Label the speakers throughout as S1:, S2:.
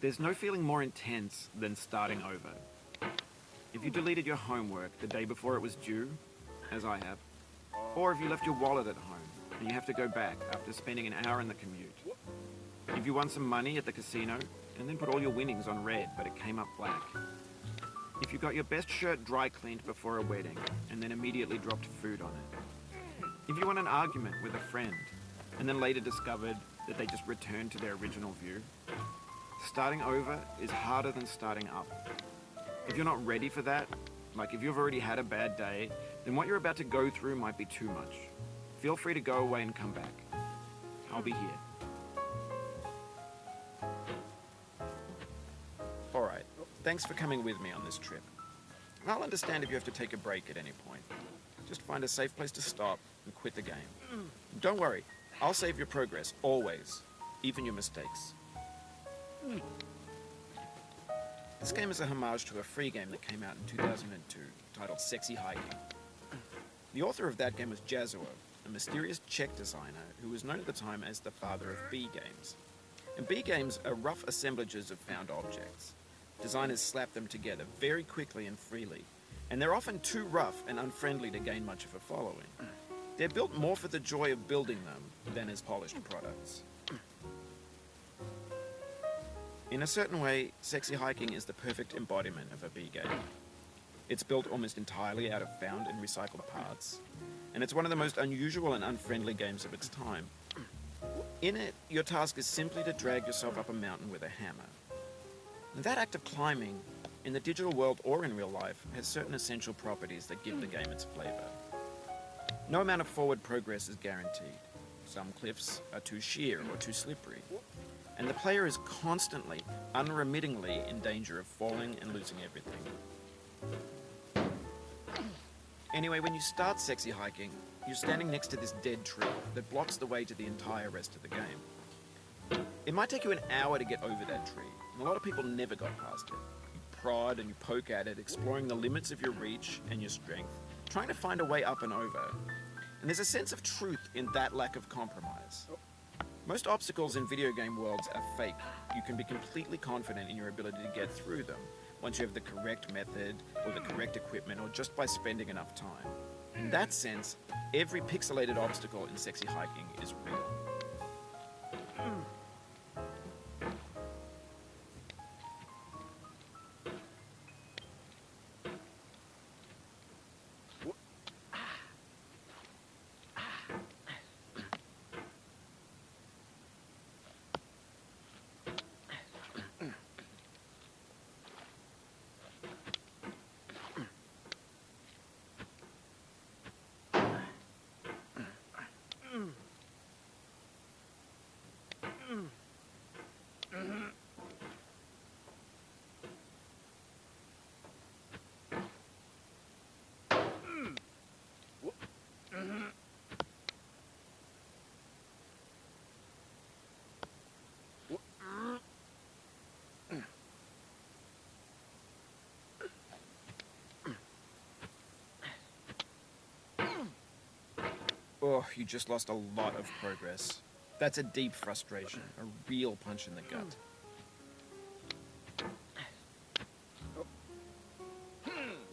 S1: There's no feeling more intense than starting over. If you deleted your homework the day before it was due, as I have, or if you left your wallet at home and you have to go back after spending an hour in the commute. If you won some money at the casino and then put all your winnings on red but it came up black. If you got your best shirt dry cleaned before a wedding and then immediately dropped food on it. If you won an argument with a friend and then later discovered that they just returned to their original view. Starting over is harder than starting up. If you're not ready for that, like if you've already had a bad day, then what you're about to go through might be too much. Feel free to go away and come back. I'll be here. Alright, thanks for coming with me on this trip. I'll understand if you have to take a break at any point. Just find a safe place to stop and quit the game. Don't worry, I'll save your progress, always. Even your mistakes. This game is a homage to a free game that came out in 2002, titled Sexy Hiking. The author of that game was Jazuo, a mysterious Czech designer who was known at the time as the father of B games. And B games are rough assemblages of found objects. Designers slap them together very quickly and freely, and they're often too rough and unfriendly to gain much of a following. They're built more for the joy of building them than as polished products. In a certain way, Sexy Hiking is the perfect embodiment of a B game. It's built almost entirely out of found and recycled parts, and it's one of the most unusual and unfriendly games of its time. In it, your task is simply to drag yourself up a mountain with a hammer. And that act of climbing, in the digital world or in real life, has certain essential properties that give the game its flavor. No amount of forward progress is guaranteed. Some cliffs are too sheer or too slippery, and the player is constantly, unremittingly in danger of falling and losing everything. Anyway, when you start Sexy Hiking, you're standing next to this dead tree that blocks the way to the entire rest of the game. It might take you an hour to get over that tree, and a lot of people never got past it. You prod and you poke at it, exploring the limits of your reach and your strength, trying to find a way up and over. And there's a sense of truth in that lack of compromise. Most obstacles in video game worlds are fake. You can be completely confident in your ability to get through them once you have the correct method or the correct equipment or just by spending enough time. In that sense, every pixelated obstacle in Sexy Hiking is real. Oh, you just lost a lot of progress. That's a deep frustration, a real punch in the gut.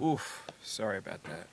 S1: Oof, sorry about that.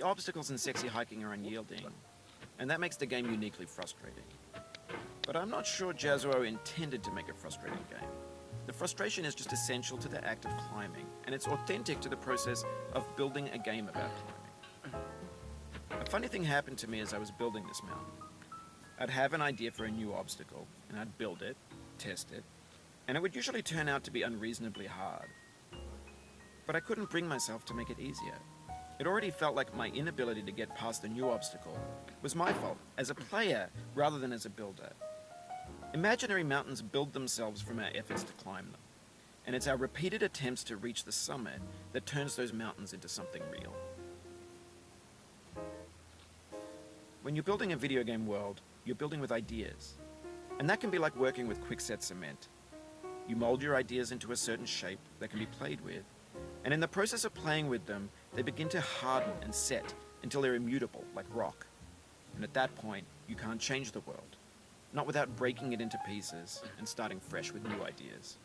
S1: obstacles in Sexy Hiking are unyielding, and that makes the game uniquely frustrating. But I'm not sure Jazzuo intended to make a frustrating game. The frustration is just essential to the act of climbing, and it's authentic to the process of building a game about climbing. A funny thing happened to me as I was building this mountain. I'd have an idea for a new obstacle, and I'd build it, test it, and it would usually turn out to be unreasonably hard. But I couldn't bring myself to make it easier. It already felt like my inability to get past the new obstacle was my fault, as a player rather than as a builder. Imaginary mountains build themselves from our efforts to climb them, and it's our repeated attempts to reach the summit that turns those mountains into something real. When you're building a video game world, you're building with ideas, and that can be like working with quickset cement. You mold your ideas into a certain shape that can be played with, and in the process of playing with them, they begin to harden and set until they're immutable, like rock. And at that point, you can't change the world, not without breaking it into pieces and starting fresh with new ideas.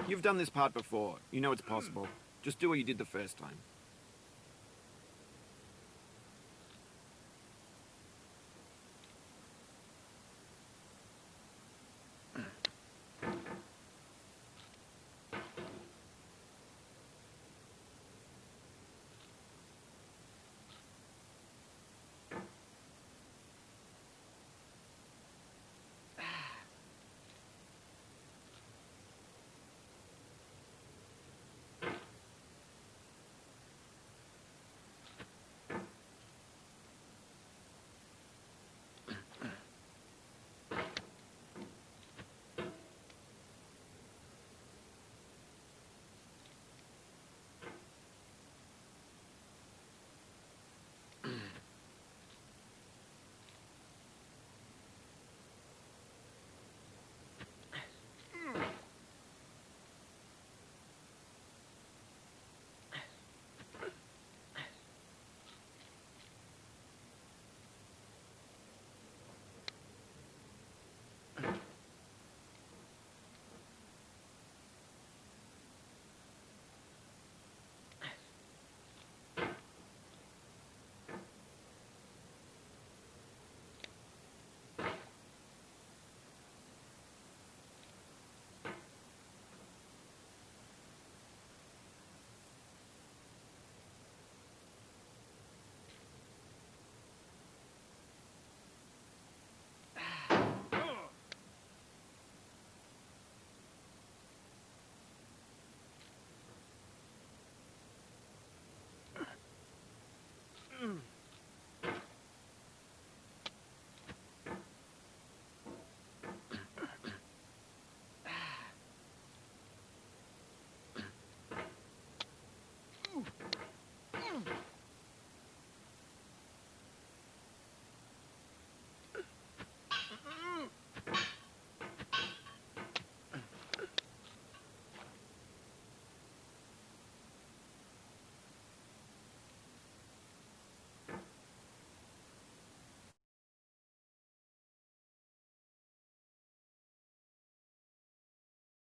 S1: You've done this part before. You know it's possible. Just do what you did the first time.